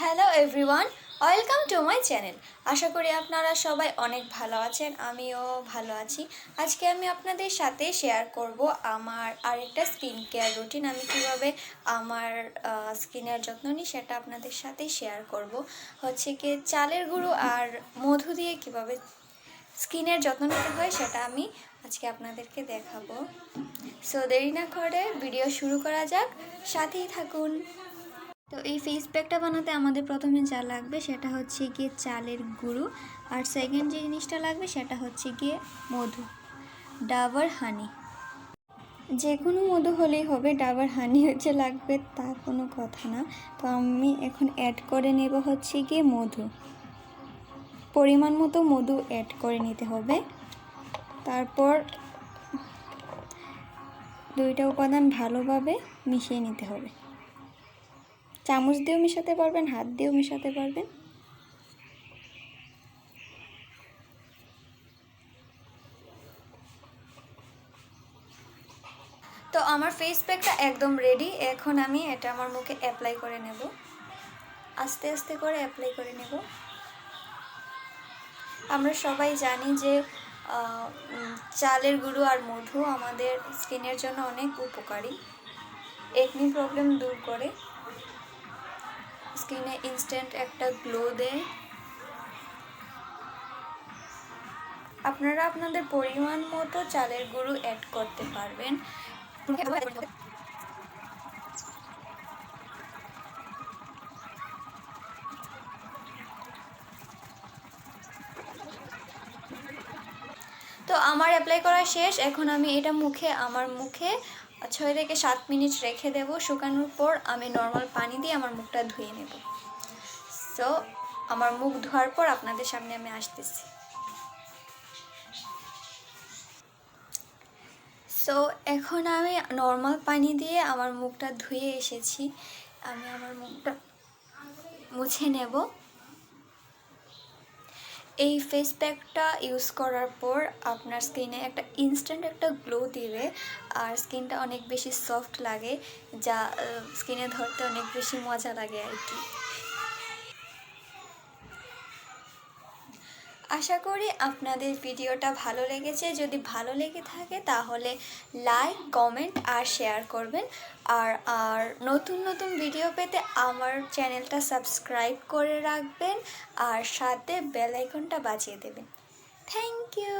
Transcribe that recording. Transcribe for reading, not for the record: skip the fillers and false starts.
Hello everyone, welcome to my channel. আশা করি আপনারা সবাই অনেক ভালো আছেন, আমিও ভালো আছি। আজকে আমি আপনাদের সাথে শেয়ার করব আমার আরেকটা স্কিন কেয়ার রুটিন। আমি কীভাবে আমার স্কিনের যত্ন নিই সেটা আপনাদের সাথে শেয়ার করব। হচ্ছে কি চালের গুঁড়ো আর মধু দিয়ে কিভাবে স্কিনের যত্ন নিতে হয় সেটা আমি আজকে আপনাদেরকে দেখাবো। সো দেরি না করে ভিডিও শুরু করা যাক, সাথেই থাকুন। তো এই ফেস প্যাকটা বানাতে আমাদের প্রথমে যা লাগবে সেটা হচ্ছে গিয়ে চালের গুঁড়ো, আর সেকেন্ড যে জিনিসটা লাগবে সেটা হচ্ছে গিয়ে মধু, ডাবার হানি। যে কোনো মধু হলেই হবে, ডাবার হানি হচ্ছে লাগবে তা কোনো কথা না। তো আমি এখন অ্যাড করে নেব হচ্ছে গিয়ে মধু, পরিমাণ মতো মধু অ্যাড করে নিতে হবে। তারপর দুইটা উপাদান ভালোভাবে মিশিয়ে নিতে হবে। চামচ দিয়েও মেশাতে পারবেন, হাত দিয়েও মেশাতে পারবেন। তো আমার ফেস প্যাকটা একদম রেডি। এখন আমি এটা আমার মুখে অ্যাপ্লাই করে নেব, আস্তে আস্তে করে অ্যাপ্লাই করে নেব। আমরা সবাই জানি যে চালের গুঁড়ো আর মধু আমাদের স্কিনের জন্য অনেক উপকারী। একনি প্রবলেম দূর করে, স্কিনে ইনস্ট্যান্ট একটা গ্লো দেয়। আপনারা আপনাদের পরিমাণ মতো চালের গুঁড়ো অ্যাড করতে পারবেন। তো আমার অ্যাপ্লাই করা শেষ। এখন আমি এটা আমার মুখে 6 থেকে 7 মিনিট রেখে দেব। শুকানোর পর আমি নর্মাল পানি দিয়ে আমার মুখটা ধুয়ে নেব। সো আমার মুখ ধোয়ার পর আপনাদের সামনে আমি আসতেছি। সো এখন আমি নর্মাল পানি দিয়ে আমার মুখটা ধুয়ে এসেছি। আমি আমার মুখটা মুছে নেব। এই ফেস প্যাকটা ইউজ করার পর আপনার স্কিনে একটা ইনস্ট্যান্ট একটা গ্লো দিবে, আর স্কিনটা অনেক বেশি সফট লাগে, যা স্কিনে ধরতে অনেক বেশি মজা লাগে আর কি। আশা করি আপনাদের ভিডিওটা ভালো লেগেছে। যদি ভালো লেগে থাকে তাহলে লাইক, কমেন্ট আর শেয়ার করবেন। আর নতুন নতুন ভিডিও পেতে আমার চ্যানেলটা সাবস্ক্রাইব করে রাখবেন, আর সাথে বেল আইকনটা বাজিয়ে দেবেন। Thank you.